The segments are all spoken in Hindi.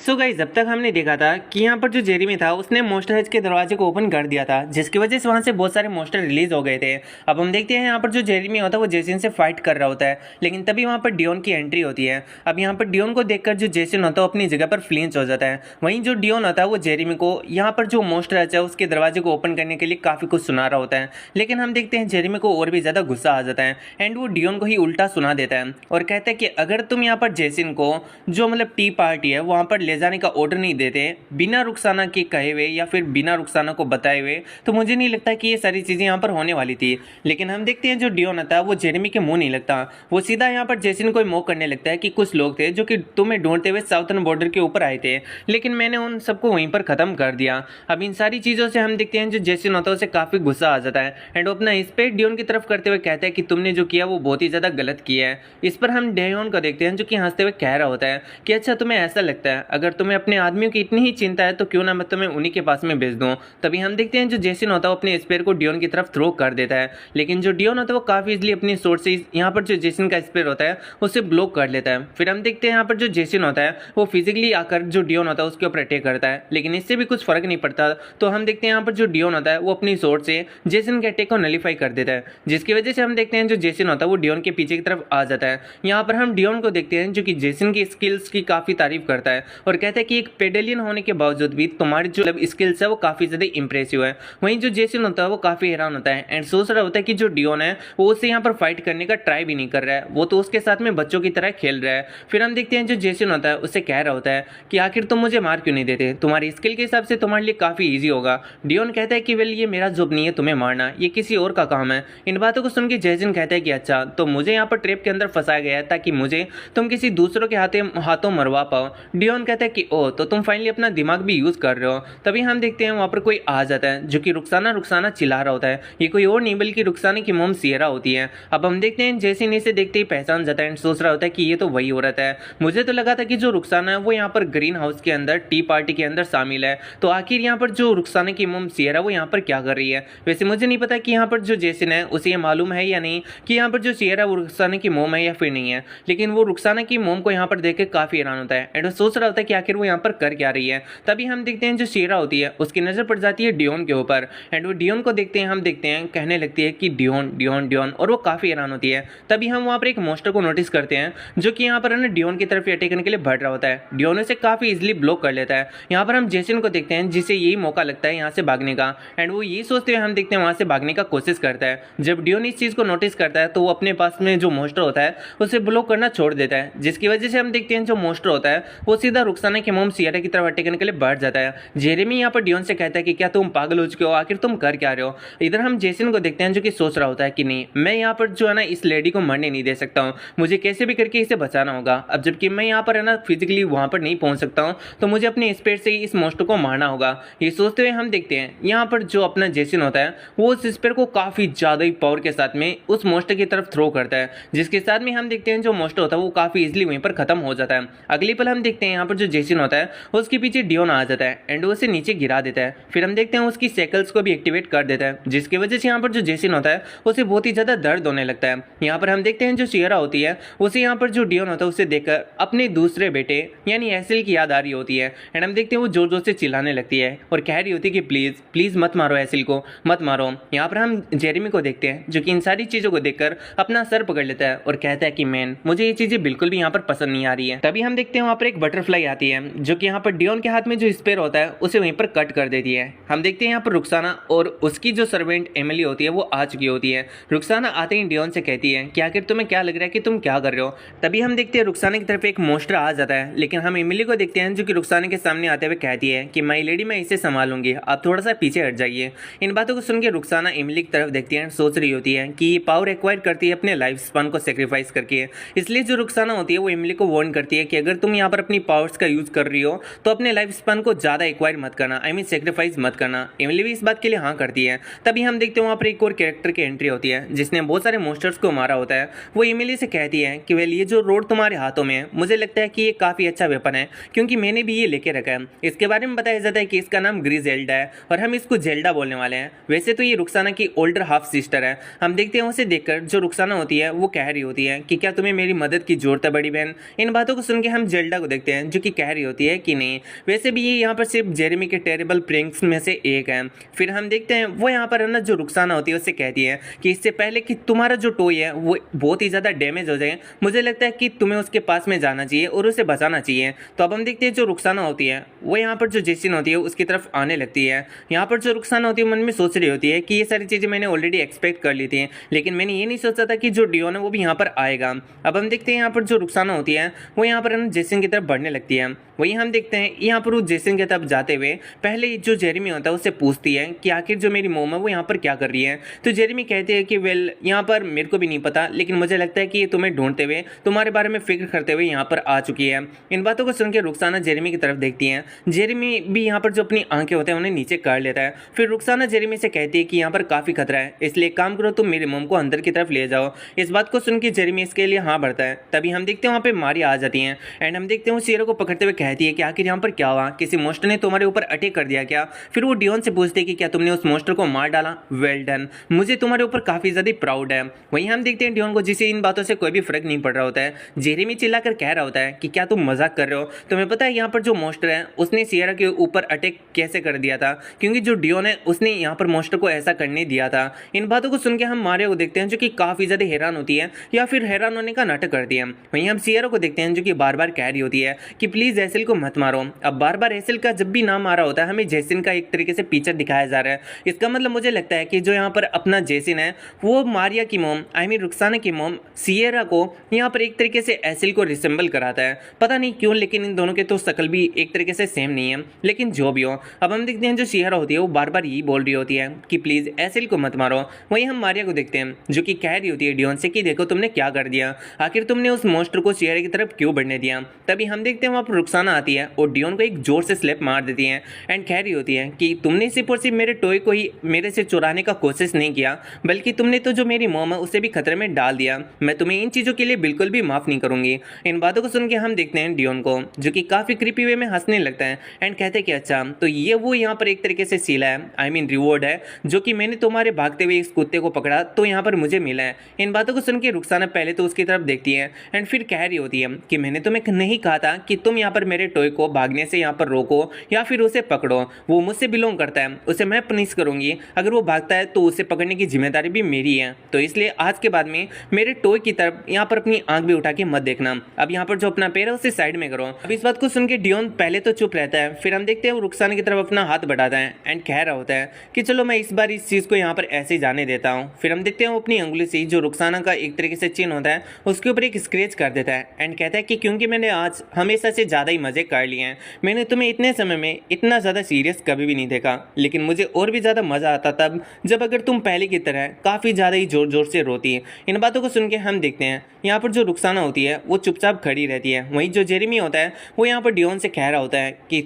सो गाइस, अब तक हमने देखा था कि यहाँ पर जो जेरेमी था उसने मॉन्स्टर हज के दरवाजे को ओपन कर दिया था, जिसकी वजह से वहाँ से बहुत सारे मॉन्स्टर रिलीज हो गए थे। अब हम देखते हैं यहाँ पर जो जेरेमी होता है वो जेसन से फाइट कर रहा होता है, लेकिन तभी वहाँ पर डियोन की एंट्री होती है। अब यहाँ पर डियोन को देखकर जो जेसन होता है अपनी जगह पर फ्लिंच हो जाता है। वहीं जो डियोन होता है वो जेरेमी को यहाँ पर जो मॉन्स्टर हज है उसके दरवाजे को ओपन करने के लिए काफ़ी कुछ सुना रहा होता है, लेकिन हम देखते हैं जेरेमी को और भी ज़्यादा गुस्सा आ जाता है एंड वो डियोन को ही उल्टा सुना देता है और कहता है कि अगर तुम यहाँ पर जेसन को जो मतलब टी पार्टी है वहाँ पर ले जाने का ऑर्डर नहीं देते बिना रुखसाना के कहे हुए या फिर बिना रुखसाना को बताए हुए, तो मुझे नहीं लगता कि ये सारी चीज़ें यहाँ पर होने वाली थी। लेकिन हम देखते हैं जो डियोन आता है वो जेरेमी के मुंह नहीं लगता, वो सीधा यहाँ पर जेसन को मोक करने लगता है कि कुछ लोग थे जो कि तुम्हें ढूंढते हुए साउथर्न बॉर्डर के ऊपर आए थे, लेकिन मैंने उन सबको वहीं पर ख़त्म कर दिया। अब इन सारी चीज़ों से हम देखते हैं जो जेसन होता है उसे काफ़ी गुस्सा आ जाता है एंड वो अपना इस पे डियोन की तरफ करते हुए कहता है कि तुमने जो किया वो बहुत ही ज़्यादा गलत किया है। इस पर हम डियोन को देखते हैं जो कि हंसते हुए कह रहा होता है कि अच्छा तुम्हें ऐसा लगता है, अगर तुम्हें अपने आदमियों की इतनी ही चिंता है तो क्यों ना मैं तुम्हें उन्हीं के पास में भेज दूं। तभी हम देखते हैं जो जेसन होता है अपने स्पेयर को डियोन की तरफ थ्रो कर देता है, लेकिन जो डियोन होता है वो काफ़ी इजली अपनी सोर्स से यहाँ पर जो जेसन का स्पेयर होता है उसे ब्लॉक कर लेता है। फिर हम देखते हैं यहाँ पर जो जेसन होता है वो फिजिकली आकर जो डियोन होता है उसके ऊपर अटैक करता है, लेकिन इससे भी कुछ फर्क नहीं पड़ता। तो हम देखते हैं यहाँ पर जो डियोन होता है वो अपनी सोर्स से जेसन के अटैक को नलीफाई कर देता है, जिसकी वजह से हम देखते हैं जो जेसन होता है वो डियोन के पीछे की तरफ आ जाता है। यहाँ पर हम डियोन को देखते हैं जो कि जेसन की स्किल्स की काफ़ी तारीफ करता है और कहता है कि एक पेडेलियन होने के बावजूद भी तुम्हारी जो स्किल्स है वो काफ़ी ज़्यादा इंप्रेसिव है। वहीं जो जेसन होता है वो काफ़ी हैरान होता है एंड सोच रहा होता है कि जो डियोन है वो उससे यहाँ पर फाइट करने का ट्राई भी नहीं कर रहा है, वो तो उसके साथ में बच्चों की तरह खेल रहा है। फिर हम देखते हैं जो जेसन होता है उससे कह रहा होता है कि आखिर तुम मुझे मार क्यों नहीं देते, तुम्हारी स्किल के हिसाब से तुम्हारे लिए काफ़ी ईजी होगा। डियोन कहता है कि वेल ये मेरा जॉब नहीं है तुम्हें मारना, ये किसी और का काम है। इन बातों को सुन के जेसन कहता है कि अच्छा तो मुझे यहाँ पर ट्रैप के अंदर फंसाया गया है ताकि मुझे तुम किसी दूसरों के हाथों मरवा पाओ। डियोन कहता है कि ओ तो तुम फाइनली अपना दिमाग भी यूज़ कर रहे हो। तभी हम देखते हैं वहाँ पर कोई आ जाता है जो कि रुखसाना रुखसाना चिल्ला रहा होता है। ये कोई और नहीं बल्कि रुखसाना की मोम सियरा होती है। अब हम देखते हैं जेसन इसे देखते ही पहचान जाता है एंड सोच रहा होता है कि ये तो वही औरत है। मुझे तो लगा था कि जो रुखसाना है वो यहाँ पर ग्रीन हाउस के अंदर टी पार्टी के अंदर शामिल है, तो आखिर यहाँ पर जो रुखसाना की मोम सियरा वो यहाँ पर क्या कर रही है। वैसे मुझे नहीं पता कि यहाँ पर जो जेसन है उसे ये मालूम है या नहीं कि यहाँ पर जो सियरा वो रुखसाना की मोम है या फिर नहीं है, लेकिन वो रुखसाना की मोम को यहाँ पर देख के काफ़ी हैरान होता है एंड वो सोच रहा होता है कि आखिर वो यहाँ पर कर क्या रही है। तभी हम देखते हैं जो सियरा होती है उसकी नज़र पड़ जाती है डियोन के ऊपर एंड वो डियोन को देखते हैं, हम देखते हैं कहने लगती है कि डियोन डियोन डियोन, और वो काफ़ी हैरान होती है। तभी हम वहाँ पर एक मॉन्स्टर को नोटिस करते हैं जो कि यहाँ पर है ना डियोन की तरफ अटैक करने के लिए बढ़ रहा होता है। डियोन उसे काफ़ी इजीली ब्लॉक कर लेता है। यहाँ पर हम जेसन को देखते हैं जिसे यही मौका लगता है यहाँ से भागने का एंड वो यही सोचते हुए हम देखते हैं वहाँ से भागने का कोशिश करता है। जब डियोन इस चीज़ को नोटिस करता है तो वो अपने पास में जो मॉन्स्टर होता है उसे ब्लॉक करना छोड़ देता है, जिसकी वजह से हम देखते हैं जो मॉन्स्टर होता है वो सीधा रुखसाना की मोम सियरा की तरफ अटैक करने के लिए बढ़ जाता है। जेरेमी यहाँ पर डियोन से कहता है कि क्या तुम पागल हो चुके हो, आखिर तुम कर क्या रहे हो। इधर हम जेसन को देखते हैं जो कि सोच रहा होता है कि नहीं, मैं यहाँ पर जो है ना इस लेडी को मरने नहीं दे सकता हूँ, मुझे कैसे भी करके इसे बचाना होगा। अब जबकि मैं यहाँ पर है ना फिजिकली वहाँ पर नहीं पहुँच सकता हूँ तो मुझे अपने स्पीड से ही इस मॉन्स्टर को मारना होगा। ये सोचते हुए हम देखते हैं यहाँ पर जो अपना जेसन होता है वो उस स्पीड को काफ़ी ज़्यादा ही पावर के साथ में उस मॉन्स्टर की तरफ थ्रो करता है, जिसके साथ में हम देखते हैं जो मॉन्स्टर होता है वो काफ़ी इजीली वहीं पर खत्म हो जाता है। अगली पल हम देखते हैं यहाँ पर जो जेसन होता है उसके पीछे डियोन आ जाता है एंड उसे नीचे गिरा देता है। फिर हम देखते हैं उसकी साइकिल्स को भी एक्टिवेट कर देता है, जिसकी वजह से यहाँ पर जो जेसन होता है उसे बहुत ही ज़्यादा दर्द होने लगता है। यहाँ पर हम देखते हैं जो सियरा होती है उसे यहाँ पर जो डियोन होता है उसे देखकर अपने दूसरे बेटे यानी एसिल की याद आ रही होती है एंड हम देखते हैं वो जोर जोर से चिल्लाने लगती है और कह रही होती है कि प्लीज़ प्लीज़ मत मारो एसिल को, मत मारो। यहाँ पर हम जेरेमी को देखते हैं जो कि इन सारी चीज़ों को देखकर अपना सर पकड़ लेता है और कहता है कि मैन मुझे ये चीज़ें बिल्कुल भी यहाँ पर पसंद नहीं आ रही है। तभी हम देखते हैं वहाँ पर एक बटरफ्लाई आती है जो कि यहाँ पर डियोन के हाथ में जो स्पेयर होता है उसे वहीं पर कट कर देती है। हम देखते हैं यहाँ पर रुखसाना और उसकी जो सर्वेंट एमिली होती है वो आ चुकी होती है। रुखसाना आते ही डियोन से कहती है कि आखिर तुम्हें क्या लग रहा है कि तुम क्या कर रहे हो। तभी हम देखते हैं रुखसाना की तरफ एक मॉन्स्टर आ जाता है, लेकिन हम एमिली को देखते हैं जो कि रुखसाना के सामने आते हुए कहती है कि माई लेडी मैं इसे संभालूंगी, आप थोड़ा सा पीछे हट जाइए। इन बातों को सुन के रुखसाना एमिली की तरफ देखती है, सोच रही होती है कि ये पावर एक्वायर करती है अपने लाइफ स्पान को सेक्रीफाइस करके। इसलिए जो रुखसाना होती है वो एमिली को वार्न करती है कि अगर तुम यहाँ पर अपनी पावर्स का यूज कर रही हो तो अपने लाइफ स्पान को ज़्यादा एक्वायर मत करना, आई मीन सेक्रीफाइस मत करना। एमिली भी इस बात के लिए हाँ करती है। तभी हम देखते हैं वहाँ पर एक और कैरेक्टर की एंट्री होती है जिसने बहुत सारे मॉन्स्टर्स को मारा होता है। वो एमिली से कहती है कि वेल ये जो रोड तुम्हारे हाथों में है मुझे लगता है कि ये काफ़ी अच्छा वेपन है क्योंकि मैंने भी ये लेके रखा है। इसके बारे में बताया जाता है कि इसका नाम ग्रीजेल्डा है और हम इसको जेल्डा बोलने वाले हैं। वैसे तो ये रुखसाना की ओल्डर हाफ सिस्टर है। हम देखते हैं उसे देखकर जो रुखसाना होती है वो कह रही होती है कि क्या तुम्हें मेरी मदद की जरूरत है बड़ी बहन। इन बातों को सुन के हम जेल्डा को देखते हैं जो कि कह रही होती है कि नहीं, वैसे भी ये यहाँ पर सिर्फ जेरेमी के टेरेबल प्रैंक्स में से एक है। फिर हम देखते हैं वो यहाँ पर है ना जो रुखसाना होती है उससे कहती है कि इससे पहले कि तुम्हारा जो टॉय है वो बहुत ही ज़्यादा डैमेज हो जाए, मुझे लगता है कि तुम्हें उसके पास में जाना चाहिए और उसे बचाना चाहिए। तो अब हम देखते हैं जो रुखसाना होती है वो यहाँ पर जो जेसिन होती है उसकी तरफ आने लगती है। यहाँ पर जो रुखसाना होती है मन में सोच रही होती है कि ये सारी चीज़ें मैंने ऑलरेडी एक्सपेक्ट कर ली थी, लेकिन मैंने ये नहीं सोचा था कि जो डियोन है वो भी यहाँ पर आएगा। अब हम देखते हैं यहाँ पर जो रुखसाना होती है वो यहाँ पर जेसिन की तरफ बढ़ने लगती है। वही हम देखते हैं यहाँ पर वो जेसिन की तरफ जाते हुए पहले जो जेरेमी होता है उससे पूछती है कि आखिर जो मेरी मोम है वो यहाँ पर क्या कर रही है। तो जेरेमी कहते हैं कि वेल यहाँ पर मेरे को भी नहीं पता, लेकिन मुझे लगता है कि ये तुम्हें ढूंढते हुए तुम्हारे बारे में फिक्र करते हुए यहाँ पर आ चुकी है। इन बातों को सुनकर रुखसाना जेरेमी की तरफ देखती है। जेरेमी भी यहाँ पर जो अपनी आंखें होते हैं उन्हें नीचे कर लेता है। फिर रुखसाना जेरेमी से कहती है कि यहाँ पर काफ़ी खतरा है, इसलिए एक काम करो तुम मेरी मोम को अंदर की तरफ ले जाओ। इस बात को सुनकर जेरेमी इसके लिए हाँ बढ़ता है। तभी हम देखते हैं वहाँ पे मारिया आ जाती हैं एंड हम देखते हैं वो सियरा को पकड़ते हुए कहती है कि आखिर यहाँ पर क्या हुआ, किसी मॉन्स्टर ने तुम्हारे ऊपर अटैक कर दिया क्या। फिर वो डियोन से पूछते हैं कि क्या तुमने उस मॉन्स्टर को मार डाला। वेल डन, मुझे तुम्हारे ऊपर काफ़ी ज़्यादा प्राउड है। वहीं हम देखते हैं डियोन को जिसे इन बातों से कोई भी फर्क नहीं पड़ रहा होता है। जेरेमी चिल्लाकर कह रहा होता है कि क्या तुम मजाक कर रहे हो, तुम्हें पता है यहाँ पर जो मॉन्स्टर है उसने सियरा के ऊपर अटैक कैसे कर दिया था, क्योंकि जो डियोन है उसने यहाँ पर मॉन्स्टर को ऐसा करने दिया था। इन बातों को सुनकर हम मारिया को देखते हैं जो कि काफ़ी ज़्यादा हैरान होती है या फिर हैरान होने का नाटक करती है। वहीं हम सियरा को देखते हैं जो कि बार बार कह रही होती है कि प्लीज़ एसिल को मत मारो। अब बार बार एसिल का जब भी नाम आ रहा होता है हमें जेसिन का एक तरीके से पिक्चर दिखाया जा रहा है। इसका मतलब मुझे लगता है कि जो यहाँ पर अपना जेसिन है वो मारिया की मोम आई मीन रुखसाना की मोम सियरा को यहाँ पर एक तरीके से एसिल को रिसेंबल कराता है। पता नहीं क्यों, लेकिन इन दोनों के तो शक्ल भी एक तरीके से सेम नहीं है, लेकिन जो भी हो। अब हम देखते हैं जो सियरा होती है वो बार बार यही बोल रही होती है कि प्लीज़ एसिल को मत मारो। वहीं हम मारिया को देखते हैं जो कि कह रही होती है डियोन से कि देखो तुमने क्या कर दिया, आखिर तुमने उस मॉन्स्टर को सियरा की तरफ क्यों बढ़ने दिया। तभी हम देखते हैं वहाँ पर रुखसाना आती है और डियोन को एक जोर से स्लैप मार देती है एंड कह रही होती है कि तुमने सिर्फ और सिर्फ मेरे टॉय को ही मेरे से चुराने का कोशिश नहीं किया, बल्कि तुमने तो जो मेरी मोम है उसे भी खतरे में डाल दिया। मैं तुम्हें इन चीज़ों के लिए बिल्कुल भी माफ़ नहीं करूंगी। इन बातों को सुन के हम देखते हैं डियोन को जो कि काफ़ी क्रीपी वे में हंसने लगता है एंड कहते हैं कि अच्छा तो ये वो यहाँ पर एक तरीके से सीला है, आई मीन रिवॉर्ड है जो कि मैंने तुम्हारे भागते हुए इस कुत्ते को पकड़ा तो यहाँ पर मुझे मिला है। इन बातों को सुन के रुखसाना पहले तो उसकी तरफ देखती है एंड फिर कह रही होती है कि मैंने तुम्हें नहीं कहा था कि तुम यहाँ पर मेरे टॉय को भागने से यहाँ पर रोको या फिर उसे पकड़ो, वो मुझसे बिलोंग करता है, उसे मैं पनिश करूंगी। अगर वो भागता है तो उसे पकड़ने की जिम्मेदारी भी मेरी है, तो इसलिए आज के बाद में मेरे टॉय की तरफ यहाँ पर अपनी आंख भी उठा के मत देखना। अब यहाँ पर जो अपना पैर है उसे साइड में करो। अब इस बात को सुन के डियोन पहले तो चुप रहता है, फिर हम देखते हैं वो रुखसाना की तरफ अपना हाथ बढ़ाता है एंड कह रहा होता है कि चलो मैं इस बार इस चीज़ को यहाँ पर ऐसे ही जाने देता हूँ। फिर हम देखते हैं वो अपनी अंगुली से जो रुखसाना का एक तरीके से चिन्ह होता है उसके ऊपर एक स्क्रैच कर देता है एंड कहता है कि क्योंकि मैंने आज हमेशा से ज़्यादा ही मजे कर लिए हैं, मैंने तुम्हें इतने समय में इतना ज़्यादा सीरियस कभी भी नहीं देखा, लेकिन मुझे और भी ज़्यादा मज़ा आता तब जब अगर तुम पहले की तरह काफ़ी ज़्यादा ही ज़ोर ज़ोर से रोती है। इन बातों को सुन के हम देखते हैं यहाँ पर जो रुखसाना होती है वो चुपचाप खड़ी रहती है। वहीं जो जेरेमी होता है वो यहाँ पर डियोन से कह रहा होता है कि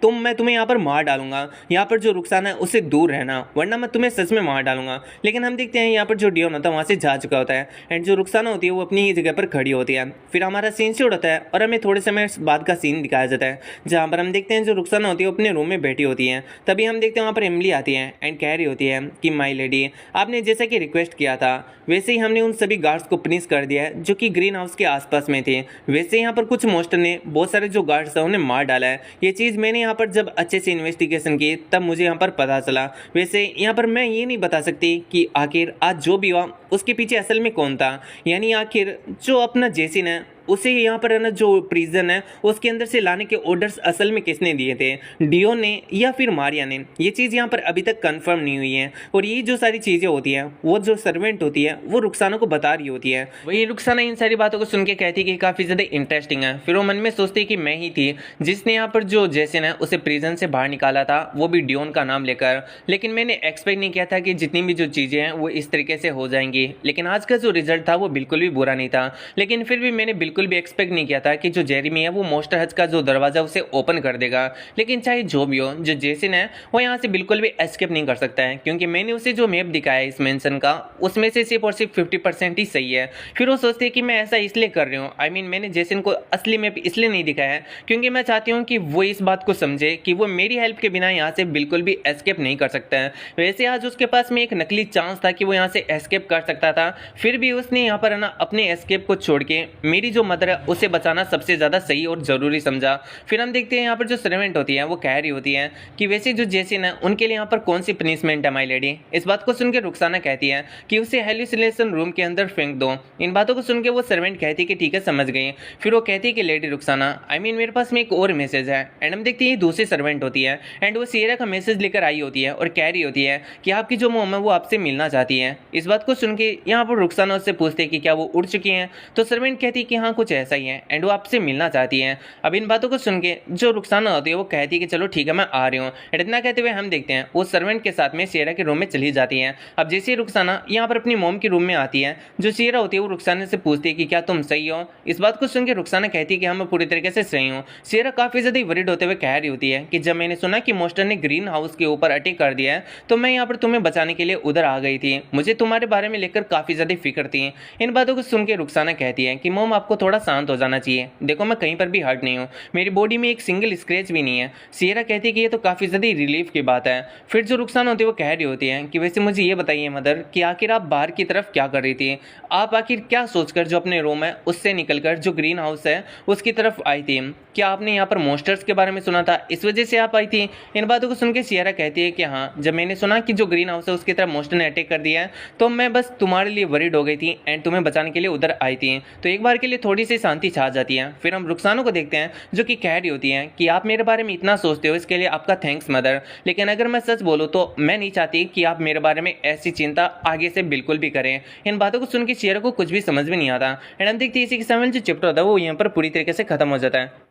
मैं तुम्हें यहाँ पर मार डालूंगा, यहाँ पर जो रुखसाना है उससे दूर रहना वरना मैं तुम्हें सच में मार डालूंगा। लेकिन हम देखते हैं यहाँ पर जो डियोन होता है वहाँ से जा चुका होता है एंड जो रुखसाना होती है वो अपनी ही जगह पर खड़ी होती है। फिर हमारा सीन शूट होता है और हमें थोड़े समय बाद का सीन दिखाया जाता है जहाँ पर हम देखते हैं जो रुखसाना होती है वो अपने रूम में बैठी होती है। तभी हम देखते हैं वहाँ पर एमिली आती है एंड कह रही होती है कि माय लेडी आपने जैसा कि रिक्वेस्ट किया था वैसे ही हमने उन सभी गार्ड्स को पनिश कर दिया है जो कि ग्रीन हाउस के आसपास में थे। वैसे यहाँ पर कुछ मॉन्स्टर ने बहुत सारे जो गार्ड्स हैं उन्हें मार डाला है। ये चीज़ मैंने यहाँ पर जब अच्छे से इन्वेस्टिगेशन की तब मुझे यहाँ पर पता चला। वैसे यहाँ पर मैं ये नहीं बता सकती कि आखिर आज जो भी हुआ उसके पीछे असल में कौन था, यानी आखिर जो अपना जेसिन है उसे यहाँ पर है ना जो प्रिजन है उसके अंदर से लाने के ऑर्डर्स असल में किसने दिए थे, डियोन ने या फिर मारिया ने। ये चीज़ यहाँ पर अभी तक कंफर्म नहीं हुई है और ये जो सारी चीज़ें होती हैं वो जो सर्वेंट होती है वो रुखसाना को बता रही होती है। वही रुखसाना इन सारी बातों को सुन के कहती कि काफ़ी ज़्यादा इंटरेस्टिंग है। फिर वो मन में सोचती कि मैं ही थी जिसने यहाँ पर जो जेसिन है उसे प्रिजन से बाहर निकाला था, वो भी डियोन का नाम लेकर। लेकिन मैंने एक्सपेक्ट नहीं किया था कि जितनी भी जो चीज़ें हैं वो इस तरीके से हो जाएंगी। लेकिन आज का जो रिजल्ट था वो बिल्कुल भी बुरा नहीं था, लेकिन फिर भी मैंने बिल्कुल भी एक्सपेक्ट नहीं किया था कि जो जेरेमी है वो मॉन्स्टर हच का जो दरवाजा उसे ओपन कर देगा। लेकिन चाहे जो भी हो, जो जेसिन है वो यहाँ से बिल्कुल भी एस्केप नहीं कर सकता है, क्योंकि मैंने उसे जो मैप दिखाया है इस मेंशन का उसमें से सिर्फ और सिर्फ 50% ही सही है। फिर वो सोचते हैं कि मैं ऐसा इसलिए कर रही हूँ, आई मीन मैंने जेसिन को असली मैप इसलिए नहीं दिखाया है क्योंकि मैं चाहती हूँ कि वो इस बात को समझे कि वो मेरी हेल्प के बिना यहाँ से बिल्कुल भी एस्केप नहीं कर सकता है। वैसे आज उसके पास में एक नकली चांस था कि वो यहाँ से एस्केप कर सकता था, फिर भी उसने यहाँ पर है ना अपने एस्केप को छोड़ के मेरी जो मदर है उसे बचाना सबसे ज़्यादा सही और ज़रूरी समझा। फिर हम देखते हैं यहाँ पर जो सर्वेंट होती है वो कह रही होती है कि वैसे जो जेसिन है उनके लिए यहाँ पर कौन सी पनिशमेंट है माई लेडी। इस बात को सुनकर रुखसाना कहती है कि उसे हेलुसिनेशन रूम के अंदर फेंक दो। इन बातों को सुनकर वो सर्वेंट कहती है कि ठीक है समझ गई। फिर वो कहती है कि लेडी रुखसाना मेरे पास में एक और मैसेज है। एंड हम देखते हैं दूसरी सर्वेंट होती है एंड वो सियरा का मैसेज लेकर आई होती है और कह रही होती है कि आपकी जो मोम है वो आपसे मिलना चाहती है। इस बात को सुन के यहाँ पर रुखसाना उससे पूछते हैं कि क्या वो उड़ चुकी हैं, तो सर्वेंट कहती है कि हाँ कुछ ऐसा ही है एंड वो आपसे मिलना चाहती है। अब इन बातों को सुन के जो रुखसाना होती है वो कहती है कि चलो ठीक है मैं आ रही हूँ। इतना कहते हुए हम देखते हैं वो सर्वेंट के साथ में सियरा के रूम में चली जाती है। अब जैसे ही रुखसाना यहाँ पर अपनी मोम के रूम में आती है, जो सियरा होती है वो रुखसाना से पूछती है कि क्या तुम सही हो। इस बात को सुन के रुखसाना कहती है कि हाँ मैं पूरी तरीके से सही हूँ। सियरा काफी ज्यादा वरीड होते हुए कह रही होती है कि जब मैंने सुना कि मोस्टर ने ग्रीन हाउस के ऊपर अटैक कर दिया है तो मैं यहाँ पर तुम्हें बचाने के लिए उधर आ गई थी। मुझे तुम्हारे बारे में लेकर काफी ज्यादा फिक्र थी। इन बातों को सुन के रुखसाना कहती है कि मोम आपको थोड़ा शांत हो जाना चाहिए। देखो मैं कहीं पर भी हर्ट नहीं हूँ, मेरी बॉडी में एक सिंगल स्क्रैच भी नहीं है। सियरा कहती है कि ये तो काफी ज्यादा रिलीफ की बात है। फिर जो रुखसाना होती है वो कह रही होती है कि वैसे मुझे ये बताइए मदर कि आखिर आप बाहर की तरफ क्या कर रही थी। आप आखिर क्या सोचकर जो अपने रूम है उससे निकलकर जो ग्रीन हाउस है उसकी तरफ आई थी। क्या आपने यहाँ पर मॉन्स्टर्स के बारे में सुना था, इस वजह से आप आई थी। इन बातों को सुन के सियरा कहती है कि हाँ जब मैंने सुना कि जो ग्रीन हाउस है उसकी तरफ मॉन्स्टर ने अटैक कर दिया है तो मैं बस तुम्हारे लिए वरीड हो गई थी एंड तुम्हें बचाने के लिए उधर आई थी। तो एक बार के लिए थोड़ी सी शांति छा जाती है। फिर हम रुखसाना को देखते हैं जो कि कह रही होती है कि आप मेरे बारे में इतना सोचते हो इसके लिए आपका थैंक्स मदर, लेकिन अगर मैं सच बोलूँ तो मैं नहीं चाहती कि आप मेरे बारे में ऐसी चिंता आगे से बिल्कुल भी करें। इन बातों को सुन के सियरा को कुछ भी समझ में नहीं आता एंड हम देखते हैं इसी के सामने जो चैप्टर होता है वो यहाँ पर पूरी तरीके से खत्म हो जाता है।